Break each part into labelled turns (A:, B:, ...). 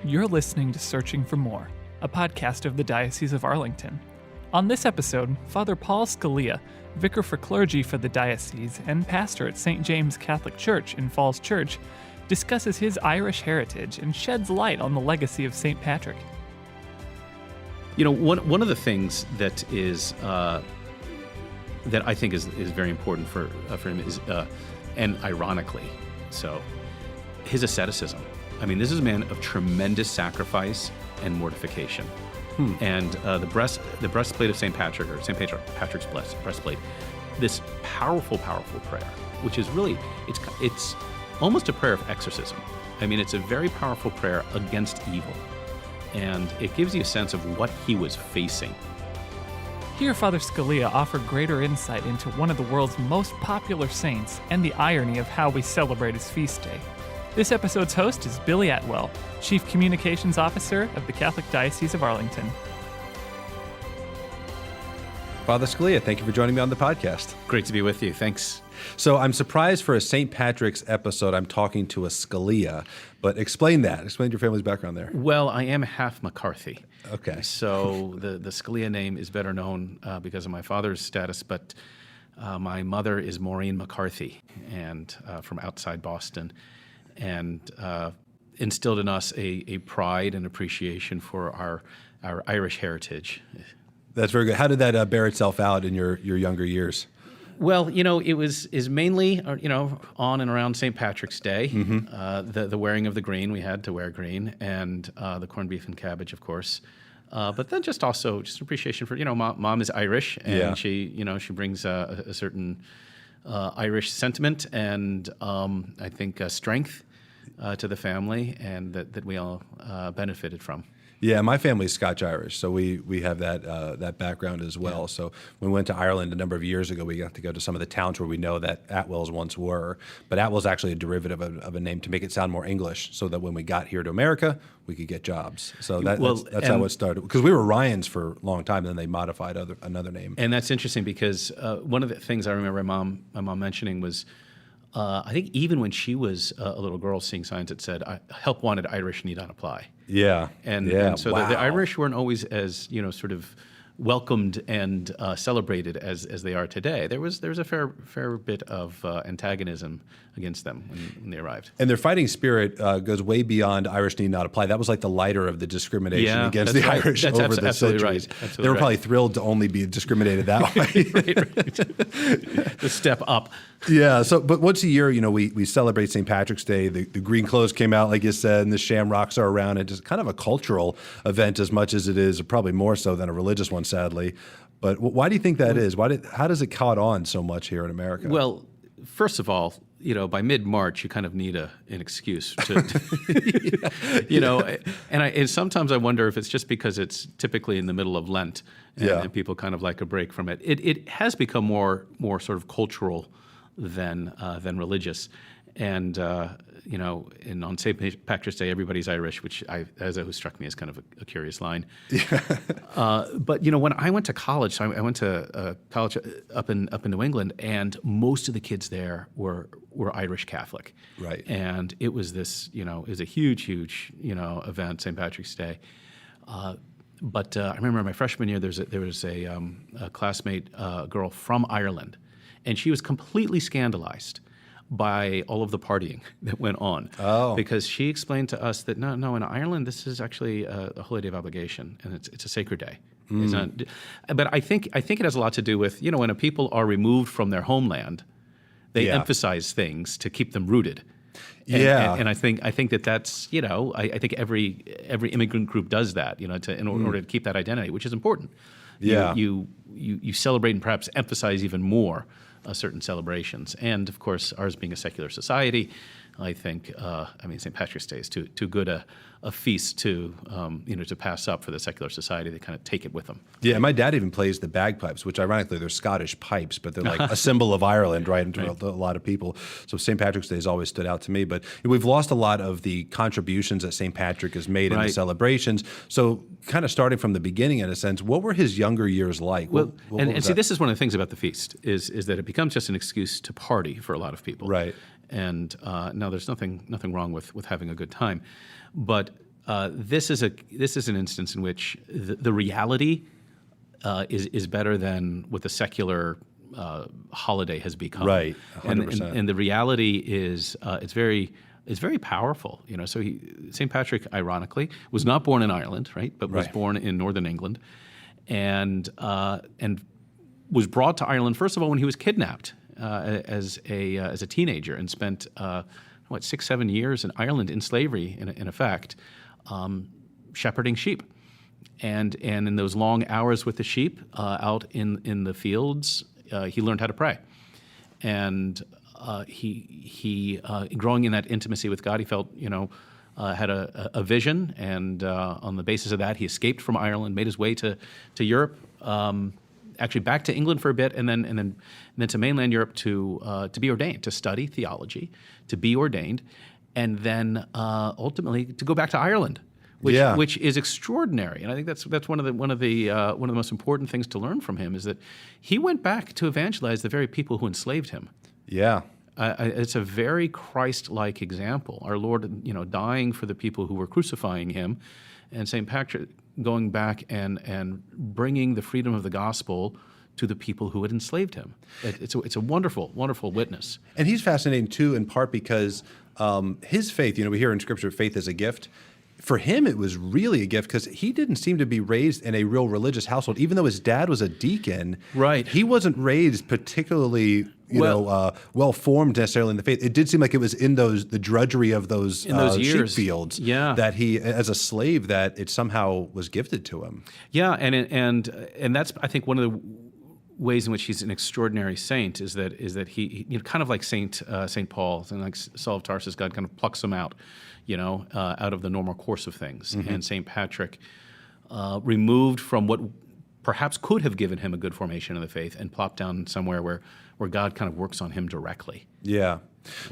A: You're listening to Searching for More, a podcast of the Diocese of Arlington. On this episode, Father Paul Scalia, Vicar for Clergy for the Diocese and pastor at St. James Catholic Church in Falls Church, discusses his Irish heritage and sheds light on the legacy of St. Patrick.
B: You know, one of the things that is that I think is very important for him is, and ironically, so his asceticism. I mean, this is a man of tremendous sacrifice and mortification. And the breastplate of St. Patrick, or St. Patrick's breastplate, this powerful prayer, which is really, it's almost a prayer of exorcism. I mean, it's a very powerful prayer against evil. And it gives you a sense of what he was facing.
A: Here, Father Scalia offered greater insight into one of the world's most popular saints and the irony of how we celebrate his feast day. This episode's host is Billy Atwell, Chief Communications Officer of the Catholic Diocese of Arlington.
C: Father Scalia, thank you for joining me on the podcast.
B: Great to be with you. Thanks.
C: So I'm surprised for a St. Patrick's episode I'm talking to a Scalia, but explain that. Explain your family's background there.
B: Well, I am half McCarthy.
C: Okay.
B: So the Scalia name is better known because of my father's status, but my mother is Maureen McCarthy, and from outside Boston, and instilled in us a pride and appreciation for our Irish heritage.
C: That's very good. How did that bear itself out in your younger years?
B: Well, you know, is mainly, on and around St. Patrick's Day. The wearing of the green, we had to wear green, and the corned beef and cabbage, of course. But then just appreciation for, Mom is Irish, and she brings a certain Irish sentiment and I think strength to the family, and that we all benefited from.
C: Yeah, my family's Scotch-Irish, so we have that background as well. Yeah. So when we went to Ireland a number of years ago, we got to go to some of the towns where we know that Atwells once were. But Atwell's actually a derivative of a name to make it sound more English, so that when we got here to America, we could get jobs. So that's how it started. Because we were Ryans for a long time, and then they modified another name.
B: And that's interesting because one of the things I remember my mom mentioning was, I think even when she was a little girl, seeing signs that said, "Help wanted, Irish need not apply."
C: Yeah,
B: and so the Irish weren't always as sort of welcomed and celebrated as they are today. There was a fair bit of antagonism against them when they arrived.
C: And their fighting spirit goes way beyond Irish need not apply. That was like the lighter of the discrimination against the Irish over the centuries.
B: Right.
C: They were probably thrilled to only be discriminated that way.
B: right. The step up.
C: Yeah. So, but once a year, we celebrate St. Patrick's Day. The green clothes came out, like you said, and the shamrocks are around. It's just kind of a cultural event as much as it is, or probably more so than a religious one, sadly. But why do you think that is? How does it caught on so much here in America?
B: Well, first of all, by mid-March, you kind of need an excuse to, and sometimes I wonder if it's just because it's typically in the middle of Lent, and people kind of like a break from it. It has become more sort of cultural than religious, and and on St. Patrick's Day, everybody's Irish, which who struck me as kind of a curious line. Yeah. But when I went to college, so I went to college up in New England, and most of the kids there were Irish Catholic.
C: Right.
B: And it was this, it was a huge event, St. Patrick's Day. But I remember my freshman year, there was a classmate girl from Ireland, and she was completely scandalized by all of the partying that went on.
C: Oh.
B: Because she explained to us that no, in Ireland, this is actually a holy day of obligation, and it's a sacred day. It's not, but I think it has a lot to do with, when a people are removed from their homeland, they emphasize things to keep them rooted. And I think that's I think every immigrant group does that, in order to keep that identity, which is important.
C: Yeah.
B: You celebrate and perhaps emphasize even more certain celebrations, and of course, ours being a secular society, I think St. Patrick's Day is too good a feast to to pass up for the secular society. They kind of take it with them.
C: Yeah, my dad even plays the bagpipes, which ironically they're Scottish pipes, but they're like a symbol of Ireland, right? And to a lot of people. So St. Patrick's Day has always stood out to me. But we've lost a lot of the contributions that St. Patrick has made in the celebrations. So kind of starting from the beginning, in a sense, what were his younger years like?
B: Well, and see, this is one of the things about the feast is that it becomes just an excuse to party for a lot of people.
C: Right.
B: And now there's nothing wrong with having a good time, but this is an instance in which the reality is better than what the secular holiday has become.
C: Right, 100%.
B: And the reality is it's very powerful. So St. Patrick, ironically, was not born in Ireland, right, but was born in northern England, and was brought to Ireland first of all when he was kidnapped as a teenager and spent 6-7 years in Ireland in slavery in effect, shepherding sheep. And in those long hours with the sheep out in the fields, he learned how to pray. And he growing in that intimacy with God, he felt, had a vision. And on the basis of that, he escaped from Ireland, made his way to Europe, actually back to England for a bit, and then to mainland Europe to be ordained, to study theology, to be ordained, and then ultimately to go back to Ireland. Which is extraordinary, and I think that's one of the most important things to learn from him is that he went back to evangelize the very people who enslaved him.
C: Yeah,
B: it's a very Christ-like example. Our Lord, dying for the people who were crucifying him, and St. Patrick going back and bringing the freedom of the gospel to the people who had enslaved him. It's a wonderful, wonderful witness.
C: And he's fascinating too, in part because his faith. We hear in Scripture, faith is a gift. For him, it was really a gift because he didn't seem to be raised in a real religious household. Even though his dad was a deacon,
B: right?
C: He wasn't raised particularly, well formed necessarily in the faith. It did seem like it was in the drudgery of those years, sheep fields, that he, as a slave, that it somehow was gifted to him. Yeah,
B: and that's, I think, one of the ways in which he's an extraordinary saint is that he kind of like Saint Paul and like Saul of Tarsus, God kind of plucks him out. Out of the normal course of things. Mm-hmm. And St. Patrick, removed from what perhaps could have given him a good formation in the faith and plopped down somewhere where God kind of works on him directly.
C: Yeah.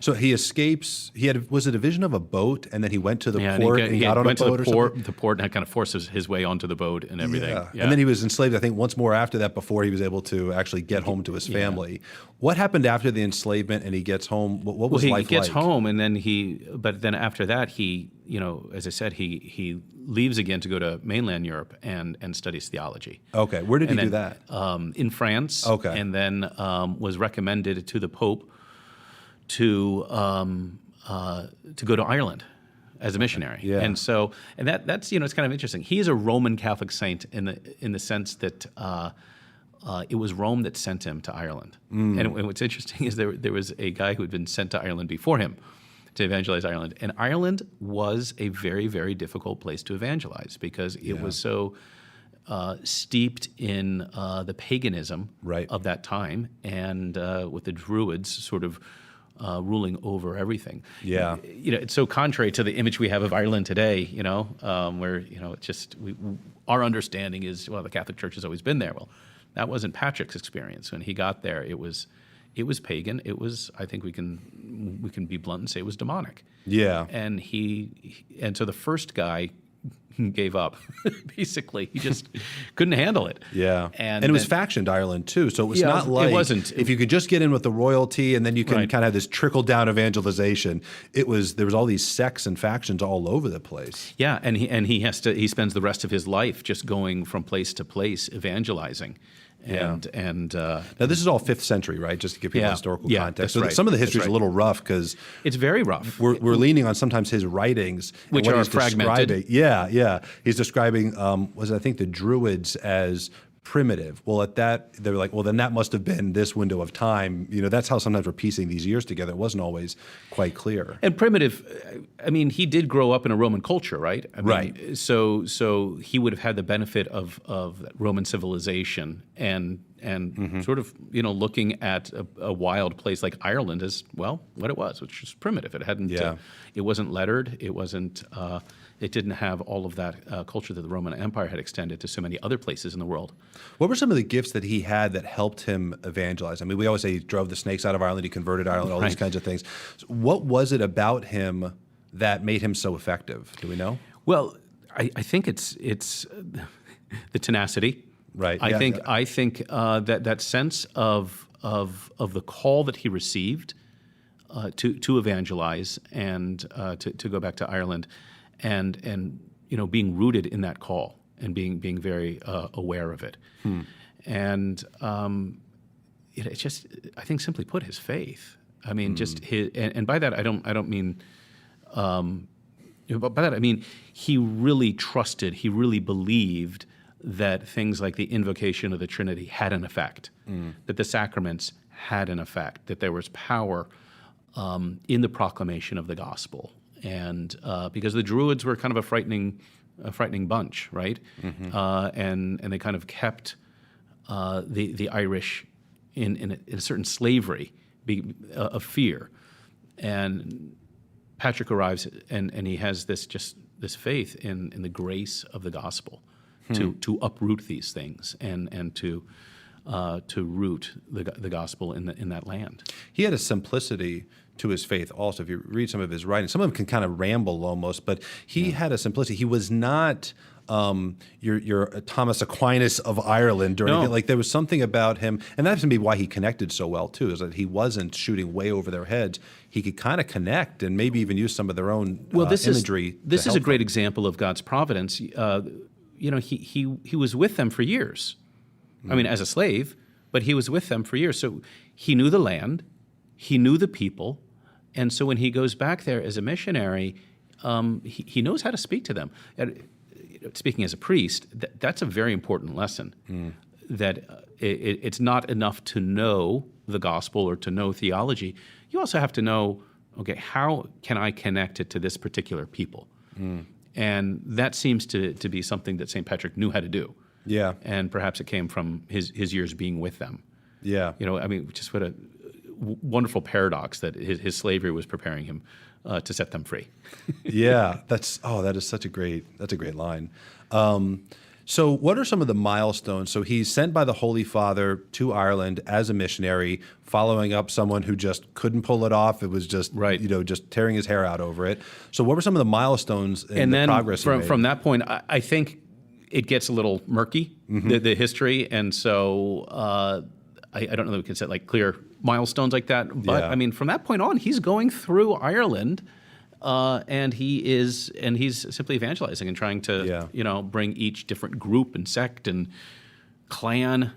C: So he escapes. Was it a vision of a boat, and then he went to the port and got on a boat or something?
B: The port and kind of forces his way onto the boat and everything.
C: Yeah. And then he was enslaved, I think, once more after that before he was able to actually get home to his family. Yeah. What happened after the enslavement and he gets home? What was life like?
B: He gets home, and then but then after that, he, as I said, he leaves again to go to mainland Europe and studies theology.
C: Okay. Where did he do that?
B: In France.
C: Okay.
B: And then was recommended to the Pope to go to Ireland as a missionary.
C: Yeah.
B: And that's it's kind of interesting. He is a Roman Catholic saint in the sense that it was Rome that sent him to Ireland. Mm. And what's interesting is there was a guy who had been sent to Ireland before him to evangelize Ireland. And Ireland was a very, very difficult place to evangelize because it was so steeped in the paganism of that time and with the Druids sort of ruling over everything.
C: Yeah,
B: it's so contrary to the image we have of Ireland today. Where it's just our understanding is the Catholic Church has always been there. Well, that wasn't Patrick's experience when he got there. It was pagan. It was, I think we can be blunt and say it was demonic.
C: Yeah,
B: and so the first guy gave up. Basically, he just couldn't handle it.
C: Yeah, and it was factioned Ireland too, so it was not like
B: it wasn't.
C: If you could just get in with the royalty and then you can kind of have this trickle down evangelization. There was all these sects and factions all over the place.
B: Yeah, and he spends the rest of his life just going from place to place evangelizing. And
C: now this is all 5th century, right? Just to give people historical context. So
B: right.
C: Some of the history is a little rough because
B: it's very rough.
C: We're leaning on sometimes his writings,
B: which are fragmented.
C: He's describing I think the Druids as primitive. Well, at that they were like, well, then that must have been this window of time. That's how sometimes we're piecing these years together. It wasn't always quite clear.
B: And primitive, I mean, he did grow up in a Roman culture, right?
C: Right.
B: So he would have had the benefit of Roman civilization and sort of looking at a wild place like Ireland as what it was, which was primitive. It hadn't. It wasn't lettered. It wasn't. It didn't have all of that culture that the Roman Empire had extended to so many other places in the world.
C: What were some of the gifts that he had that helped him evangelize? I mean, we always say he drove the snakes out of Ireland, he converted Ireland, all these kinds of things. So what was it about him that made him so effective? Do we know?
B: Well, I think it's the tenacity.
C: Right.
B: I think that sense of the call that he received to evangelize and to go back to Ireland. and being rooted in that call and being very aware of it. And it just, I think, simply put, his faith. I mean, just his, and by that I don't mean. But by that I mean he really trusted, he really believed that things like the invocation of the Trinity had an effect, that the sacraments had an effect, that there was power in the proclamation of the gospel. And because the Druids were kind of a frightening bunch, right? And they kind of kept the Irish in a certain slavery of fear. And Patrick arrives and he has this faith in the grace of the gospel to uproot these things and to root the gospel in that land.
C: He had a simplicity to his faith also. If you read some of his writings, some of them can kind of ramble almost, but he had a simplicity. He was not your Thomas Aquinas of Ireland or anything. Like there was something about him, and that's maybe why he connected so well too, is that he wasn't shooting way over their heads. He could kind of connect and maybe even use some of their own imagery.
B: This is a great example of God's providence. He was with them for years. I mean, as a slave, but he was with them for years. So he knew the land, he knew the people, and so when he goes back there as a missionary, he knows how to speak to them. Speaking as a priest, that's a very important lesson, that it's not enough to know the gospel or to know theology. You also have to know, okay, how can I connect it to this particular people? And that seems to be something that St. Patrick knew how to do.
C: Yeah.
B: And perhaps it came from his years being with them.
C: Yeah.
B: I mean, just what a wonderful paradox that his slavery was preparing him to set them free.
C: Yeah, that is such a great line. So what are some of the milestones? So he's sent by the Holy Father to Ireland as a missionary, following up someone who just couldn't pull it off. It was just, just tearing his hair out over it. So what were some of the milestones in the progress he made?
B: From that point, I think it gets a little murky, the history. And so I don't know that we can set like clear milestones like that. But I mean, from that point on, he's going through Ireland. And he's simply evangelizing and trying to bring each different group and sect and clan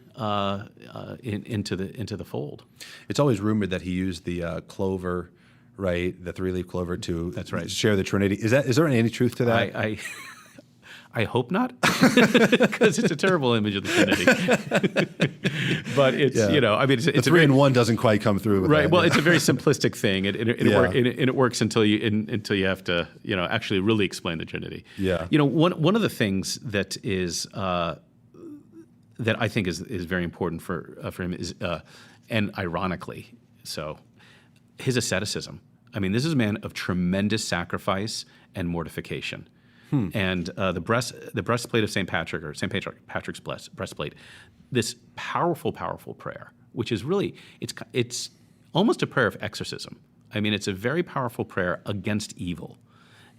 B: into the fold. It's
C: always rumored that he used the clover, right, the 3-leaf clover to share the Trinity. Is there any truth to that?
B: I hope not, because it's a terrible image of the Trinity. But it's I mean, it's
C: a 3-in-1 doesn't quite come through with
B: right.
C: that.
B: Well, it's a very simplistic thing, and it works until you have to actually really explain the Trinity.
C: Yeah.
B: One of the things that is that I think is very important for him is and ironically so his asceticism. I mean, this is a man of tremendous sacrifice and mortification. And the breastplate of St. Patrick, or St. Patrick's breastplate, this powerful prayer, which is really, it's almost a prayer of exorcism. I mean, it's a very powerful prayer against evil.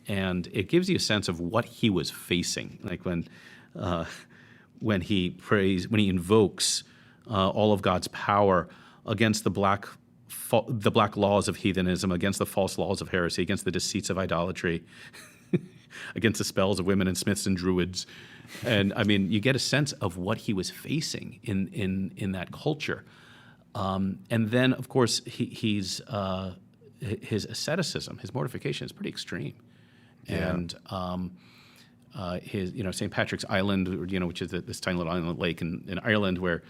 B: And it gives you a sense of what he was facing. Like when he prays, when he invokes all of God's power against the black laws of heathenism, against the false laws of heresy, against the deceits of idolatry, against the spells of women and smiths and druids. And I mean, you get a sense of what he was facing in that culture. And then, of course, his asceticism, his mortification is pretty extreme. Yeah. And his, St. Patrick's Island, which is this tiny little island lake in Ireland where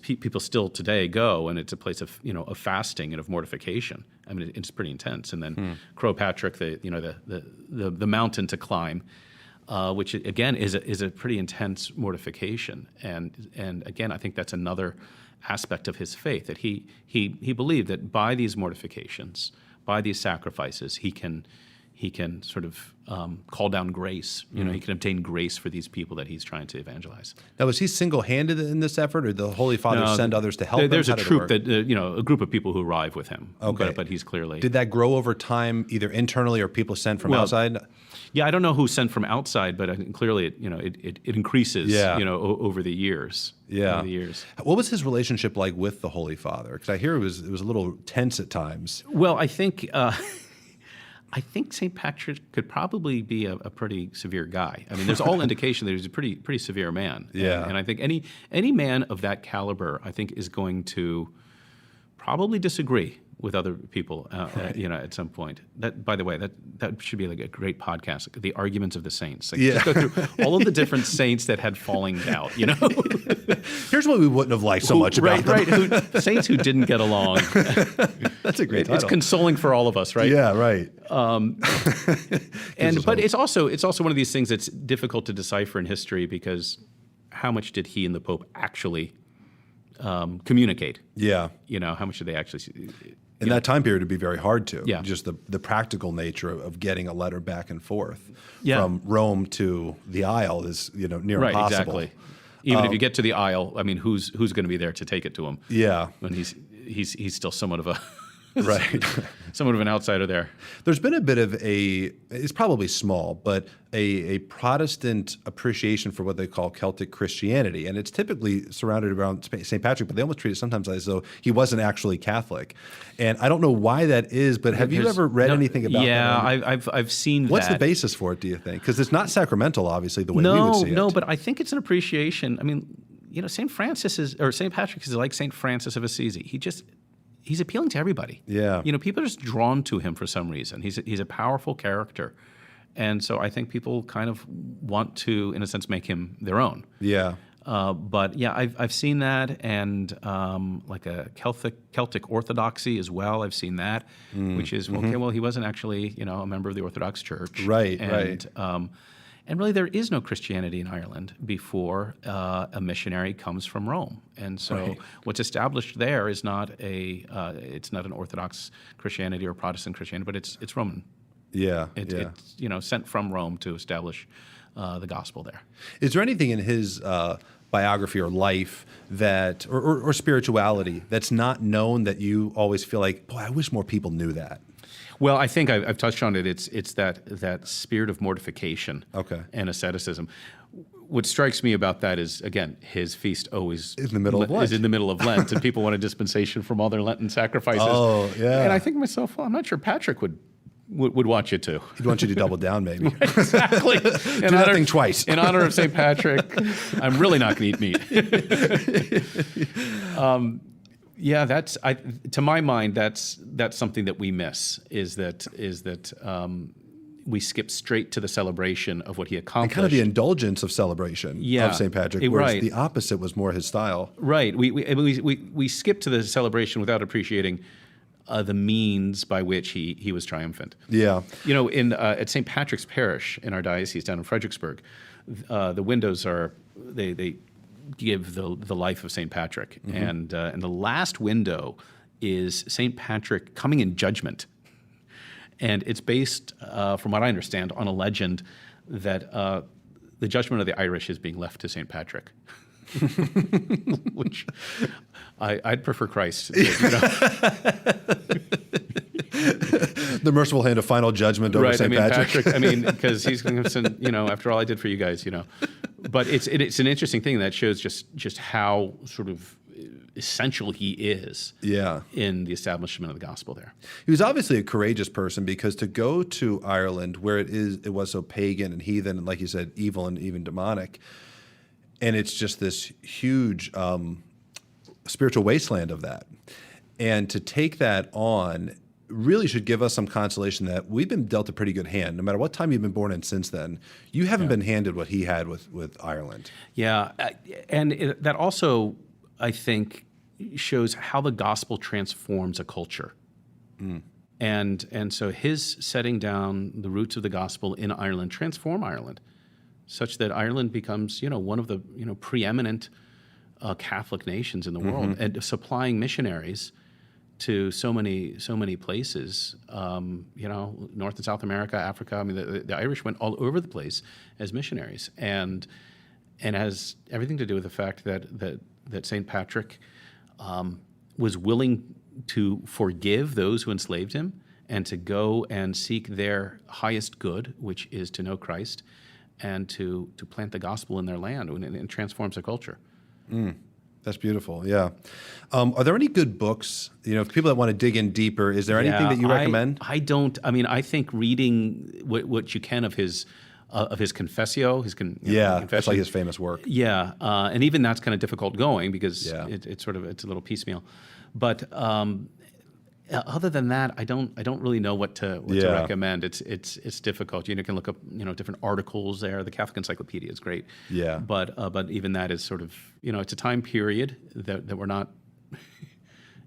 B: people still today go, and it's a place of of fasting and of mortification. I mean, it's pretty intense. And then Croagh Patrick, the mountain to climb, which again is a pretty intense mortification. And again, I think that's another aspect of his faith, that he believed that by these mortifications, by these sacrifices, he can sort of call down grace. He can obtain grace for these people that he's trying to evangelize.
C: Now, was he single-handed in this effort, or did the Holy Father send others to help him?
B: There's a troop that, a group of people who arrive with him.
C: Okay.
B: But he's clearly...
C: Did that grow over time, either internally or people sent from outside?
B: Yeah, I don't know who sent from outside, but I think clearly it increases, over the years.
C: Yeah.
B: Over the years.
C: What was his relationship like with the Holy Father? Because I hear it was a little tense at times.
B: Well, I think... I think St. Patrick could probably be a pretty severe guy. I mean, there's all indication that he's a pretty severe man.
C: Yeah.
B: And I think any man of that caliber, I think, is going to probably disagree with other people, at some point. That, by the way, that should be like a great podcast, like the arguments of the saints. Like, just go through all of the different saints that had falling out.
C: Here's what we wouldn't have liked so much about them.
B: Saints who didn't get along.
C: That's a great title.
B: It's consoling for all of us, right?
C: Yeah, right.
B: But it's also one of these things that's difficult to decipher in history, because how much did he and the Pope actually communicate?
C: Yeah.
B: How much did they actually?
C: In that time period, it'd be very hard to.
B: Yeah.
C: Just the practical nature of getting a letter back and forth
B: Yeah.
C: from Rome to the Isle is near
B: Right,
C: impossible.
B: exactly. Even if you get to the Isle, I mean, who's going to be there to take it to him?
C: Yeah.
B: When he's still somewhat of a
C: Right.
B: somewhat of an outsider there.
C: There's been a bit of it's probably small, but a Protestant appreciation for what they call Celtic Christianity. And it's typically surrounded around St. Patrick, but they almost treat it sometimes as though he wasn't actually Catholic. And I don't know why that is, but have you ever read anything about that?
B: Yeah, I've seen
C: What's
B: that.
C: the basis for it, do you think? Because it's not sacramental, obviously, the way we would see it.
B: No, but I think it's an appreciation. I mean, St. Patrick is like St. Francis of Assisi. He's appealing to everybody.
C: Yeah.
B: People are just drawn to him for some reason. He's a powerful character. And so I think people kind of want to, in a sense, make him their own.
C: Yeah.
B: But yeah, I've seen that, and like a Celtic orthodoxy as well. I've seen that, which is, okay, well, he wasn't actually, a member of the Orthodox Church.
C: Right,
B: right. And really, there is no Christianity in Ireland before a missionary comes from Rome. And so, what's established there is not it's not an Orthodox Christianity or Protestant Christianity, but it's Roman.
C: Yeah,
B: It's sent from Rome to establish the gospel there.
C: Is there anything in his biography or life that, or spirituality, that's not known that you always feel like, boy, I wish more people knew that?
B: Well, I think I've touched on it. It's that spirit of mortification and asceticism. What strikes me about that is, again, his feast always
C: is in the middle of Lent.
B: Is in the middle of Lent, and people want a dispensation from all their Lenten sacrifices.
C: Oh, yeah.
B: And I think to myself, well, I'm not sure Patrick would want you to.
C: He'd want you to double down, maybe.
B: Exactly.
C: Do that thing twice.
B: In honor of St. Patrick, I'm really not going to eat meat. Yeah, to my mind, that's something that we miss, is that we skip straight to the celebration of what he accomplished.
C: And kind of the indulgence of celebration of St. Patrick, whereas the opposite was more his style.
B: Right. We skip to the celebration without appreciating the means by which he was triumphant.
C: Yeah.
B: At St. Patrick's Parish in our diocese down in Fredericksburg, the windows they give the life of St. Patrick, and the last window is St. Patrick coming in judgment, and it's based, from what I understand, on a legend that the judgment of the Irish is being left to St. Patrick. Which I'd prefer Christ.
C: The merciful hand of final judgment over St. Patrick.
B: Because he's going to send, after all I did for you guys, But it's an interesting thing that shows just how sort of essential he is in the establishment of the gospel there.
C: He was obviously a courageous person, because to go to Ireland, where it was so pagan and heathen and, like you said, evil and even demonic, and it's just this huge spiritual wasteland of that. And to take that on really should give us some consolation that we've been dealt a pretty good hand. No matter what time you've been born in since then, you haven't been handed what he had with Ireland. Yeah,
B: and that also, I think, shows how the gospel transforms a culture. And so his setting down the roots of the gospel in Ireland transform Ireland, such that Ireland becomes, one of the preeminent Catholic nations in the world, and supplying missionaries to so many places, North and South America, Africa. I mean, the Irish went all over the place as missionaries, and has everything to do with the fact that St. Patrick was willing to forgive those who enslaved him, and to go and seek their highest good, which is to know Christ, and to plant the gospel in their land, and it transforms a culture.
C: That's beautiful. Yeah. Are there any good books? People that want to dig in deeper, is there anything that you recommend?
B: I don't. I mean, I think reading what you can of his Confessio, confession.
C: That's like his famous work.
B: Yeah, and even that's kind of difficult going because
C: Yeah.
B: it's a little piecemeal. But other than that, I don't really know what to recommend. It's difficult. You can look up different articles there. The Catholic Encyclopedia is great.
C: Yeah.
B: But even that is sort of it's a time period that we're not.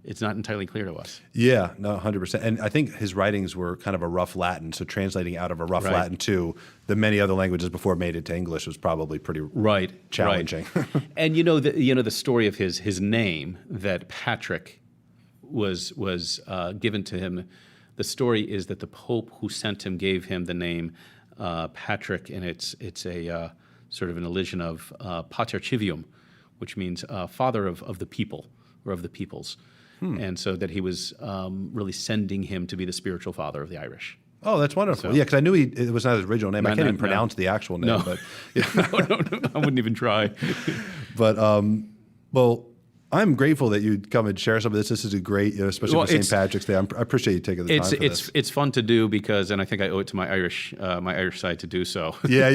B: It's not entirely clear to us.
C: Yeah, no, 100%. And I think his writings were kind of a rough Latin, so translating out of a rough Latin to the many other languages before it made it to English was probably pretty challenging.
B: Right. And the story of his name, that Patrick was given to him. The story is that the Pope who sent him gave him the name Patrick, and it's a sort of an elision of Pater Civium, which means father of the people or of the peoples. And so that he was really sending him to be the spiritual father of the Irish.
C: Oh, that's wonderful. Yeah, because I knew it was not his original name. I can't even pronounce the actual name.
B: No.
C: But
B: No, I wouldn't even try.
C: But, well, I'm grateful that you'd come and share some of this. This is a great, especially for St. Patrick's Day. I appreciate you taking the time for this.
B: It's fun to do because, and I think I owe it to my Irish side to do so.
C: Yeah.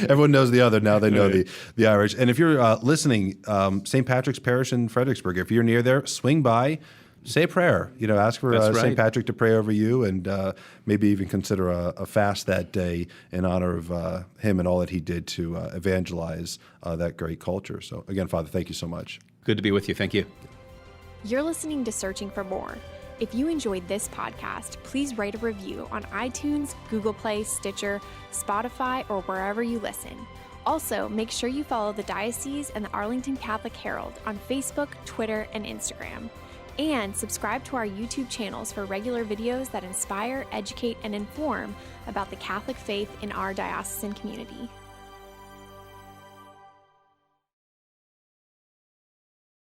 C: Everyone knows the other now. They know the Irish. And if you're listening, St. Patrick's Parish in Fredericksburg, if you're near there, swing by, say a prayer. Ask for St. Patrick to pray over you, and maybe even consider a fast that day in honor of him and all that he did to evangelize that great culture. So again, Father, thank you so much.
B: Good to be with you. Thank you.
D: You're listening to Searching for More. If you enjoyed this podcast, please write a review on iTunes, Google Play, Stitcher, Spotify, or wherever you listen. Also, make sure you follow the Diocese and the Arlington Catholic Herald on Facebook, Twitter, and Instagram. And subscribe to our YouTube channels for regular videos that inspire, educate, and inform about the Catholic faith in our diocesan community.